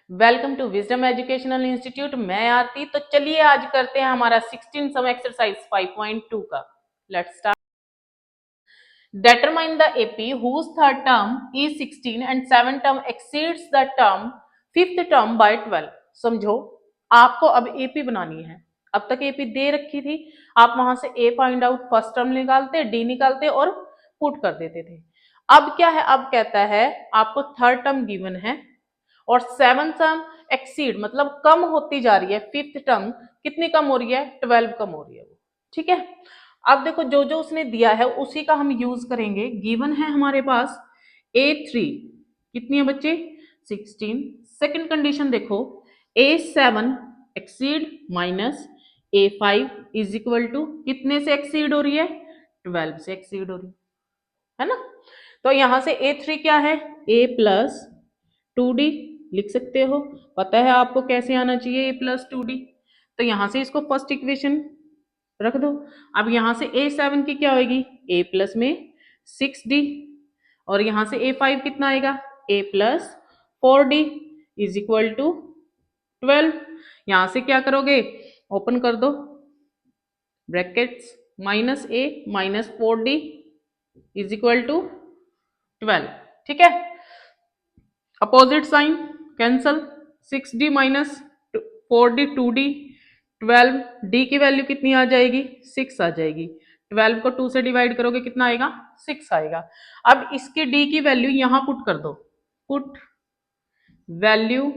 Welcome to wisdom educational institute. मैं आरती। तो चलिए आज करते हैं हमारा 16 सम एक्सरसाइज 5.2 का। Let's start. Determine the AP whose third term is 16 and seventh term exceeds the term fifth term by 12। समझो, आपको अब AP बनानी है। अब तक AP दे रखी थी, आप वहां से A find out first term निकालते, D निकालते और पुट कर देते थे। अब क्या है, अब कहता है आपको थर्ड टर्म गिवन है और सेवंथ टर्म एक्सीड मतलब कम होती जा रही है। फिफ्थ टर्म कितनी कम हो रही है? 12 कम हो रही है वो। ठीक है, अब देखो जो जो उसने दिया है उसी का हम यूज करेंगे। गिवन है हमारे पास A3 कितनी है बच्चे? 16। सेकंड कंडीशन देखो, A7 exceed minus A5 is equal to कितने से एक्सीड हो रही है? 12 से एक्सीड हो रही है ना। तो यहां से A3 क्या है? A प्लस 2D लिख सकते हो। पता है आपको कैसे आना चाहिए A प्लस 2D। तो यहां से इसको फर्स्ट इक्वेशन रख दो। अब यहां से A7 की क्या होगी? A प्लस में 6D और यहां से A5 कितना आएगा? A plus 4D is equal to 12। यहां से क्या करोगे? ओपन कर दो brackets, minus A minus 4D is equal to 12। ठीक है, opposite sign cancel, 6D minus 4D 2D 12। D की वैल्यू कितनी आ जाएगी? 6 आ जाएगी। 12 को 2 से डिवाइड करोगे कितना आएगा? 6 आएगा। अब इसकी D की वैल्यू यहां पुट कर दो। Put value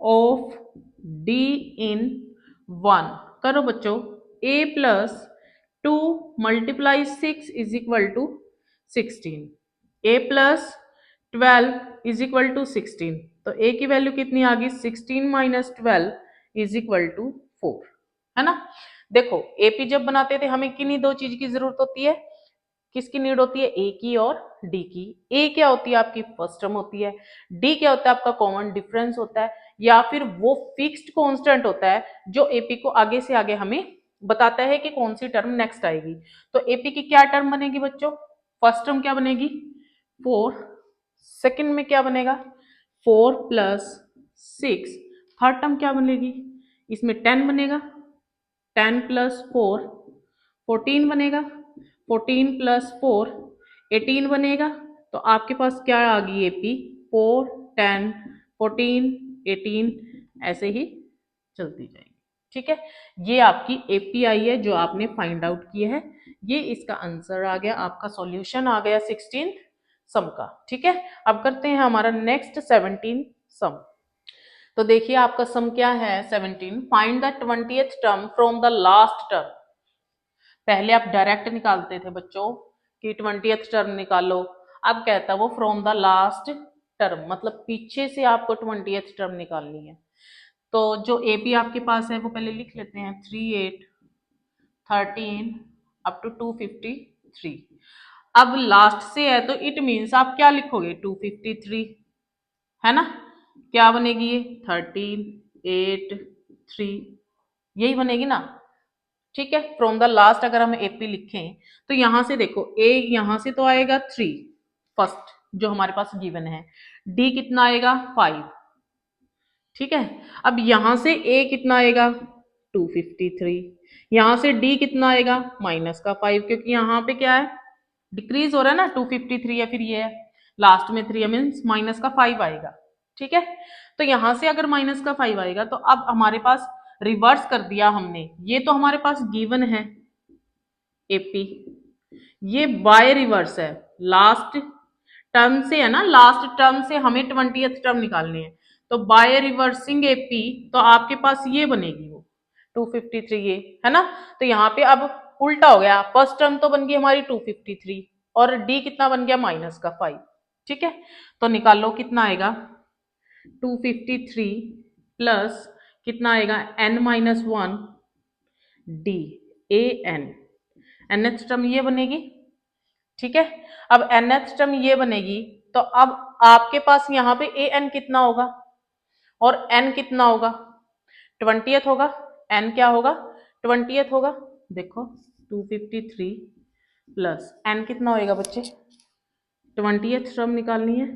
of D in 1 करो बच्चों। A plus 2 multiply 6 is equal to 16। A plus 12 is equal to 16। तो A की वैल्यू कितनी आ गई? 16 माइनस 12 इज इक्वल टू 4, है ना। देखो AP जब बनाते थे हमें किन्हीं दो चीज की जरूरत होती है। किसकी नीड होती है? A की और D की। A क्या होती है? आपकी फर्स्ट टर्म होती है। D क्या होता है? आपका कॉमन डिफरेंस होता है, या फिर वो फिक्स्ड कांस्टेंट होता है जो AP को आगे से आगे हमें बताता है कि कौन सी टर्म नेक्स्ट आएगी। तो AP की क्या टर्म बनेगी बच्चों? फर्स्ट टर्म क्या बनेगी? 4। सेकंड में क्या बनेगा? 4 प्लस 6। थर्ड टर्म क्या बनेगी? इसमें 10 बनेगा। 10 प्लस 4 14 बनेगा। 14 प्लस 4 18 बनेगा। तो आपके पास क्या आ गई? AP 4 10 14 18 ऐसे ही चलती जाएगी। ठीक है, ये आपकी AP आई है जो आपने फाइंड आउट की है। ये इसका आंसर आ गया, आपका सॉल्यूशन आ गया 16 सम का। ठीक है, अब करते हैं हमारा नेक्स्ट 17 सम। तो देखिए आपका सम क्या है? 17। Find the 20th term from the last term. पहले आप डायरेक्ट निकालते थे बच्चों कि 20th टर्म निकालो। अब कहता है वो फ्रॉम द लास्ट टर्म मतलब पीछे से आपको 20th टर्म निकालनी है। तो जो AP आपके पास है वो पहले लिख लेते हैं। 3 8 13 अप टू 253। अब लास्ट से है तो इट मीन्स आप क्या लिखोगे? 253, है ना। क्या बनेगी ये? 13 8 3, यही बनेगी ना। ठीक है, फ्रॉम द लास्ट अगर हम AP लिखें तो यहां से देखो A यहां से तो आएगा 3 फर्स्ट जो हमारे पास गिवन है। D कितना आएगा? 5। ठीक है, अब यहां से A कितना आएगा? 253। यहां से D कितना आएगा? माइनस का 5, क्योंकि यहां पे क्या है? डिक्रीज हो रहा है ना। 253 या फिर ये है लास्ट में 3 मीन्स माइनस का 5 आएगा। ठीक है, तो यहां से अगर माइनस का 5 आएगा तो अब हमारे पास रिवर्स कर दिया हमने। ये तो हमारे पास गिवन है AP, ये बाय रिवर्स है। लास्ट टर्म से है ना, लास्ट टर्म से हमें 20th टर्म निकालनी है। तो बाय रिवर्सिंग AP तो आपके पास ये बनेगी वो 253, ये है ना। तो यहाँ पे अब उल्टा हो गया। फर्स्ट टर्म तो बन गई हमारी 253 और D कितना बन गया? माइनस का 5। ठीक है, तो निकालो कितना आएगा? 253 प्लस कितना आएगा? N minus 1 D AN। nth term ये बनेगी। ठीक है, अब nth टर्म ये बनेगी तो अब आपके पास यहाँ पे an कितना होगा और n कितना होगा? 20th होगा। n क्या होगा? 20th होगा। देखो 253 प्लस n कितना होएगा बच्चे? 20th टर्म निकालनी है।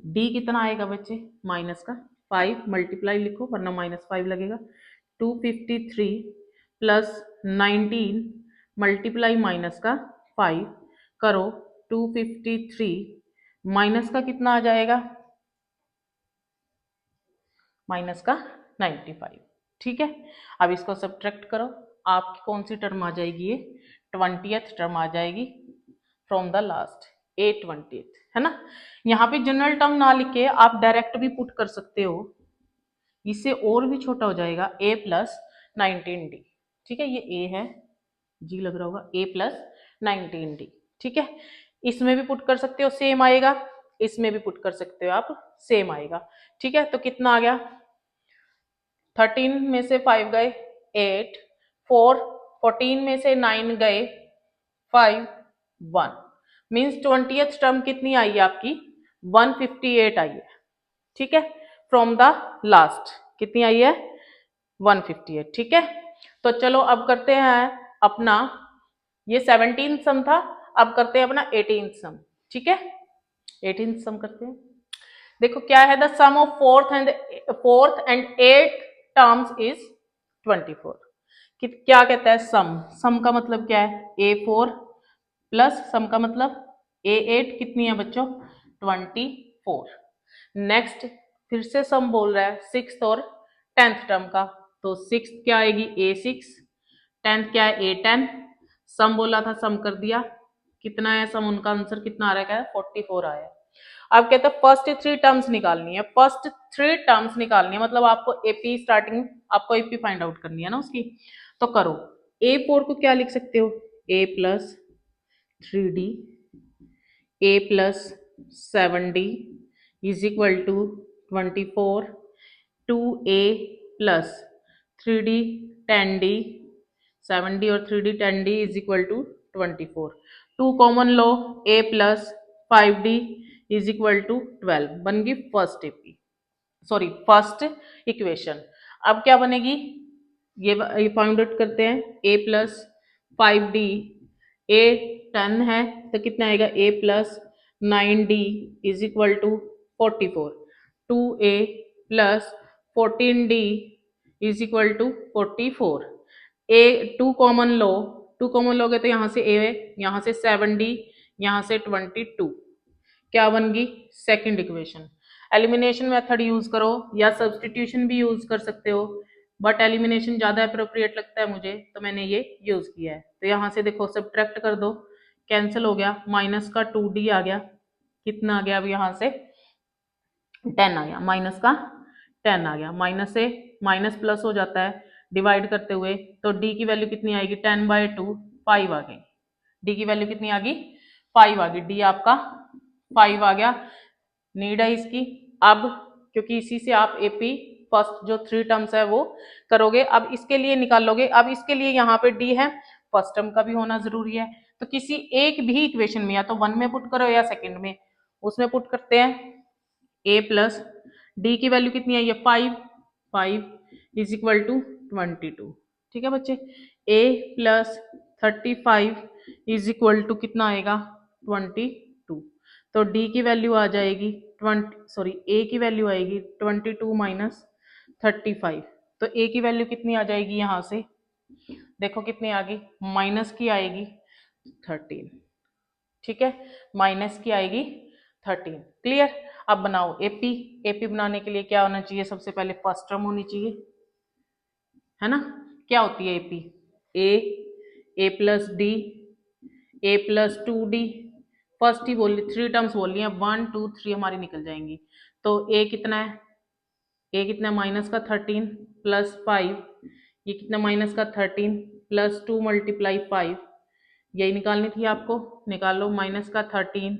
डी कितना आएगा बच्चे, माइनस का 5 मल्टीप्लाई लिखो वरना -5 लगेगा। 253 प्लस 19 मल्टीप्लाई माइनस का 5 करो। 253 माइनस का कितना आ जाएगा, माइनस का 95। ठीक है, अब इसको सब्ट्रैक्ट करो, आपकी कौन सी टर्म आ जाएगी, ये 20th टर्म आ जाएगी फ्रॉम द लास्ट, A20 है ना। यहाँ पे जनरल टर्म ना लिखे आप डायरेक्ट भी पुट कर सकते हो, इससे और भी छोटा हो जाएगा A प्लस 19D। ठीक है, ये A है, G लग रहा होगा, A प्लस 19D। ठीक है, इसमें भी पुट कर सकते हो सेम आएगा, इसमें भी पुट कर सकते हो आप सेम आएगा। ठीक है, तो कितना आ गया, 13 में से 5 गए 8, 4, 14 में से 9 गए 5, 1 मीन्स 20th टर्म कितनी आई है आपकी, 158 आई है। ठीक है, फ्रॉम द लास्ट कितनी आई है, 158। ठीक है, तो चलो अब करते हैं अपना, ये 17th सम था, अब करते हैं अपना 18th सम। ठीक है, 18th सम करते हैं। देखो क्या है, the sum of fourth and eight terms is 24। क्या कहता है सम का मतलब क्या है, A4 प्लस सम का मतलब A8 कितनी है बच्चों, 24। नेक्स्ट फिर से सम बोल रहा है 6th और 10th टर्म का, तो 6th क्या आएगी A6, 10th क्या है A10। सम बोला था, सम कर दिया, कितना है सम, उनका आंसर कितना आ रहा है, 44 आया। अब कहते हैं फर्स्ट 3 टर्म्स निकालनी है, फर्स्ट 3 टर्म्स निकालनी है मतलब आपको एपी स्टार्टिंग, आपको एपी फाइंड आउट करनी है ना उसकी, तो करो। A4 को क्या लिख सकते हो, A plus 3D, A plus 7D is equal to 24, 2A plus 3D 10D, 7D और 3D 10D is equal to 24। 2 common लो, A plus 5D is equal to 12, बन गई first AP, sorry first equation. अब क्या बनेगी, ये find out करते हैं, A प्लस 5D, A 10 है तो कितना आएगा, A plus 9D is equal to 44, 2A plus 14D is equal to 44। A 2 common लो, 2 कॉमन लोगे तो यहाँ से A है, यहाँ से 7D, यहाँ से 22, क्या बन गई second equation. Elimination method use करो या सब्सटीट्यूशन भी यूज कर सकते हो, बट एलिमिनेशन ज्यादा अप्रोप्रिएट लगता है मुझे, तो मैंने ये यूज किया है। तो यहाँ से देखो सब्ट्रैक्ट कर दो, कैंसिल हो गया, माइनस का 2D आ गया, कितना आ गया, अब यहाँ से 10 आ गया, माइनस का 10 आ गया, माइनस से माइनस प्लस हो जाता है डिवाइड करते हुए, तो D की वैल्यू कितनी आएगी, 10/2 5 आ गई, D की वैल्यू कितनी आ गई, 5 आ गई, D आपका 5 आ गया, नीड है इसकी। अब क्योंकि इसी से आप एपी फर्स्ट जो 3 टर्म्स है वो करोगे, अब इसके लिए निकालोगे, अब इसके लिए यहाँ पे डी है, फर्स्ट टर्म का भी होना जरूरी है, तो किसी एक भी इक्वेशन में या तो 1 में पुट करो या सेकंड में, उसमें पुट करते हैं। A प्लस डी की वैल्यू कितनी आई है, 5 इज इक्वल टू 22। ठीक है बच्चे, A plus 35 is equal to कितना आएगा, 22। तो D की वैल्यू आ जाएगी 20, सॉरी A की वैल्यू आएगी 22 माइनस 35, तो A की वैल्यू कितनी आ जाएगी, यहाँ से देखो कितनी आ गई, माइनस की आएगी 13। ठीक है, माइनस की आएगी 13। क्लियर, अब बनाओ एपी। एपी बनाने के लिए क्या होना चाहिए, सबसे पहले फर्स्ट टर्म होनी चाहिए, है ना। क्या होती है एपी, ए प्लस डी, ए प्लस 2D, फर्स्ट ही बोल ली, 3 टर्म्स बोल ली है, 1 2 3 हमारी निकल जाएंगी। तो ए कितना है, ए कितना माइनस का 13 प्लस 5, ये कितना माइनस का 13 प्लस 2 मल्टीप्लाई 5, यही निकालनी थी आपको, निकाल लो, माइनस का 13,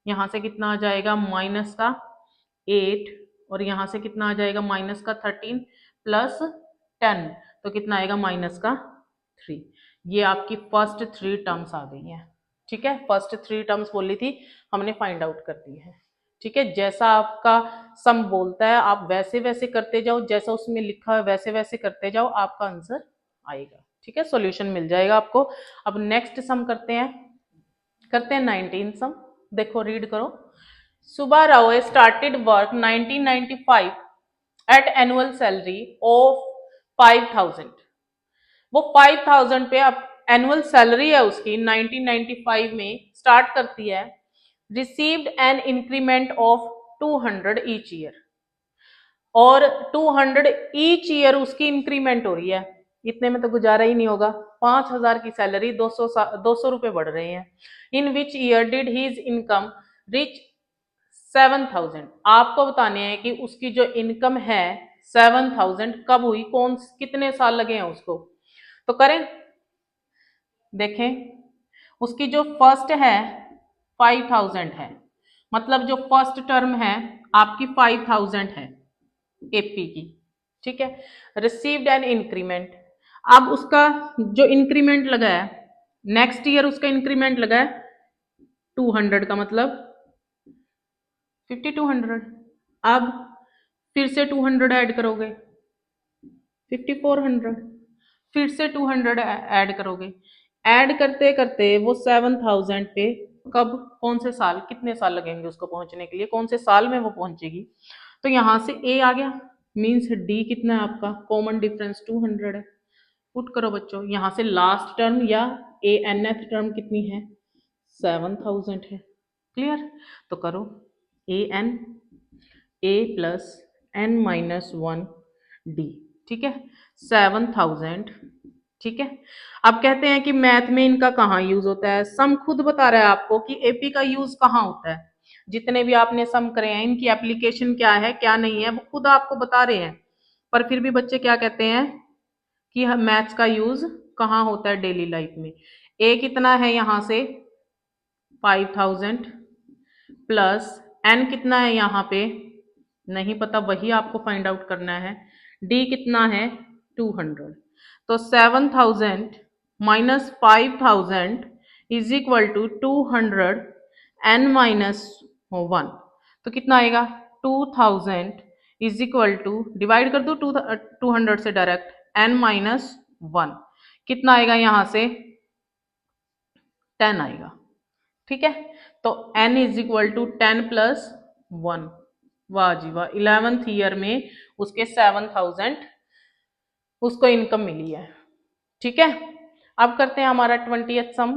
यहाँ से कितना आ जाएगा माइनस का 8, और यहाँ से कितना आ जाएगा माइनस का 13 प्लस 10, तो कितना आएगा माइनस का 3। ये आपकी फर्स्ट 3 टर्म्स आ गई हैं। ठीक है, फर्स्ट 3 टर्म्स बोली थी, हमने फाइंड आउट कर दी है। ठीक है, जैसा आपका सम बोलता है आप वैसे वैसे करते जाओ, जैसा उसमें लिखा है वैसे वैसे करते जाओ, आपका आंसर आएगा। ठीक है, सॉल्यूशन मिल जाएगा आपको। अब नेक्स्ट सम करते हैं 19 सम। देखो रीड करो, Subbarao started work 1995 at annual salary of 5,000। वो 5,000 पे अब एनुअल सैलरी है उसकी 1995 में स्टार्ट करती है। Received an increment of 200 each year, और 200 ईच ईयर उसकी इंक्रीमेंट हो रही है। इतने में तो गुजारा ही नहीं होगा। 5,000 की सैलरी 200 रुपए बढ़ रहे हैं। In which year did his income reach 7,000। आपको बताने हैं कि उसकी जो इनकम है 7,000 कब हुई, कितने साल लगे हैं उसको। तो करें, देखें, उसकी जो फर्स्ट है 5,000 है, मतलब जो फर्स्ट टर्म है आपकी 5,000 है एपी की, ठीक है। रिसीव्ड एन इंक्रीमेंट, अब उसका जो इंक्रीमेंट लगा है नेक्स्ट ईयर उसका इंक्रीमेंट लगा है 200 का, मतलब 5,200। अब फिर से 200 ऐड करोगे 5,400, फिर से 200 ऐड करोगे। ऐड करते करते वो 7,000 पे कब, कौन से साल, कितने साल लगेंगे उसको पहुंचने के लिए, कौन से साल में वो पहुंचेगी। तो यहां से ए आ गया, मीन्स डी कितना है आपका, कॉमन डिफरेंस 200 है। पुट करो बच्चों, यहां से लास्ट टर्म या ए एन एथ टर्म कितनी है 7,000 है। क्लियर, तो करो A N A plus N minus 1 D, ठीक है, 7,000, ठीक है। अब कहते हैं कि मैथ में इनका कहाँ यूज होता है। सम खुद बता रहा है आपको कि एपी का यूज कहाँ होता है। जितने भी आपने सम करे हैं इनकी एप्लीकेशन क्या है क्या नहीं है वो खुद आपको बता रहे हैं, पर फिर भी बच्चे क्या कहते हैं कि मैथ्स का यूज कहाँ होता है डेली लाइफ में। ए कितना है यहाँ से 5,000 प्लस एन कितना है यहाँ पे नहीं पता, वही आपको फाइंड आउट करना है। डी कितना है 200। तो 7,000 माइनस 5,000 is equal to 200 n minus 1। तो कितना आएगा 2,000 इज इक्वल टू, डिवाइड कर दो 200 से डायरेक्ट, एन माइनस 1 कितना आएगा यहां से 10 आएगा, ठीक है। तो n is equal to 10 plus 1। वाह जी वाह, 11th ईयर में उसके 7,000 उसको इनकम मिली है, ठीक है। अब करते हैं हमारा 20th सम।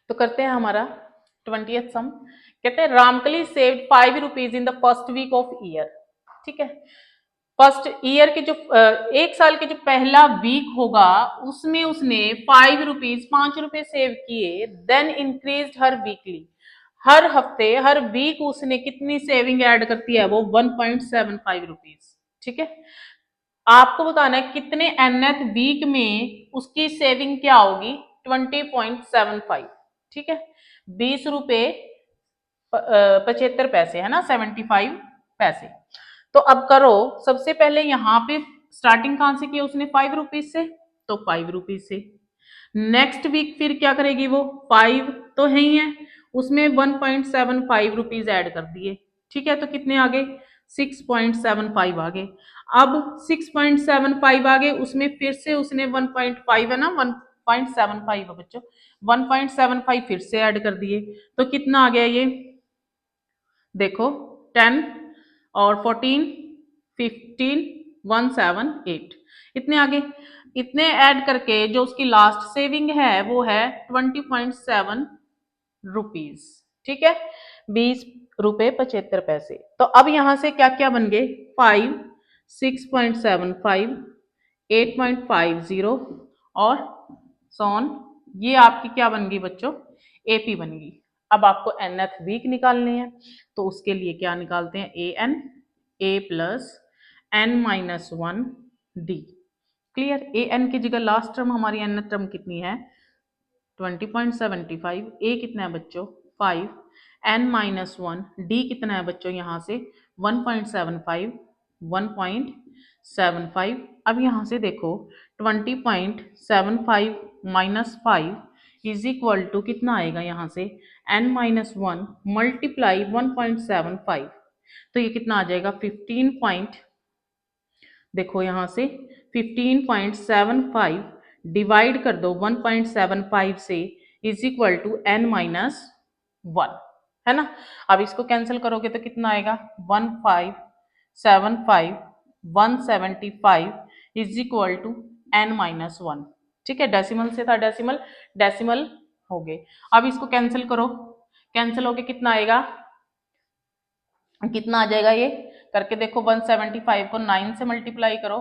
तो करते हैं हमारा 20th सम। कहते हैं Ramkali saved 5 rupees in the first week of year, ठीक है। फर्स्ट ईयर के जो एक साल के जो पहला वीक होगा उसमें उसने 5 रुपीज 5 रुपए सेव किए। देन इंक्रीज हर वीकली, हर हफ्ते हर वीक उसने कितनी सेविंग ऐड करती है वो 1.75 रुपीज, ठीक है। आपको बताना है कितने nth वीक में उसकी सेविंग क्या होगी 20.75, ठीक है। 20 रुपए 75 पैसे है ना, 75 पैसे। तो अब करो, सबसे पहले यहाँ पे स्टार्टिंग कहां से की उसने 5 रुपीज से, तो 5 रुपीज से। नेक्स्ट वीक फिर क्या करेगी वो 5 तो है ही है, उसमें 1.75 रुपीज ऐड कर दिए, ठीक है। तो कितने आ गए 6.75 आ गए। अब 6.75 आ गए, उसमें फिर से उसने 1.5 है ना, 1.75 है बच्चों, 1.75 फिर से ऐड कर दिए। तो कितना आ गया ये देखो 10 और 14 15 178 इतने आगे। इतने ऐड करके जो उसकी लास्ट सेविंग है वो है 20.7 रुपीज, ठीक है, 20 रुपए 75 पैसे। तो अब यहां से क्या क्या बन गए 5 6.75 8.50 और सोन, ये आपकी क्या बन गई बच्चों एपी बन गई। अब आपको nth वीक निकालने हैं, तो उसके लिए क्या निकालते हैं A N A plus N minus 1 D. Clear, A N की जगह लास्ट टर्म हमारी एन टर्म कितनी है 20.75, ए कितना है बच्चों 5, एन माइनस 1, डी कितना है बच्चों यहाँ से 1.75 1.75। अब यहाँ से देखो 20.75 माइनस 5 इज इक्वल टू कितना आएगा यहाँ से एन माइनस 1 मल्टीप्लाई 1.75, तो ये कितना आ जाएगा 15 देखो यहाँ से 15.75 डिवाइड कर दो 1.75 से is equal to n minus 1, है ना। अब इसको कैंसिल करोगे तो कितना आएगा 1575 175 इज इक्वल टू n-1। ठीक है, डेसिमल से था, डेसिमल डेसिमल हो गए। अब इसको कैंसिल करो, कैंसिल होके कितना आएगा, कितना आ जाएगा ये करके देखो, 175 को 9 से मल्टीप्लाई करो,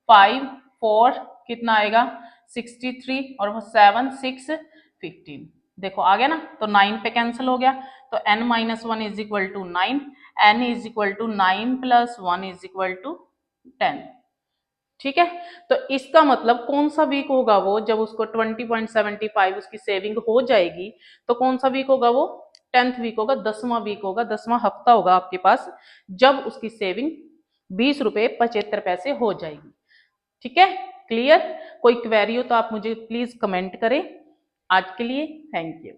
5 4 कितना आएगा 63 और वो 7 6 15। देखो आ गया ना, तो 9 पे कैंसिल हो गया, तो n-1 is equal to 9, n is equal to 9 plus 1 is equal to 10। ठीक है, तो इसका मतलब कौन सा वीक होगा वो, जब उसको 20.75 उसकी सेविंग हो जाएगी, तो कौन सा वीक होगा वो, 10th वीक होगा, 10वां वीक होगा, 10वां हफ्ता होगा आपके पास, जब उसकी सेविंग 20 रुपये 75 पैसे हो जाएगी। ठीक है, क्लियर। कोई क्वेरी हो तो आप मुझे प्लीज कमेंट करें। आज के लिए थैंक यू।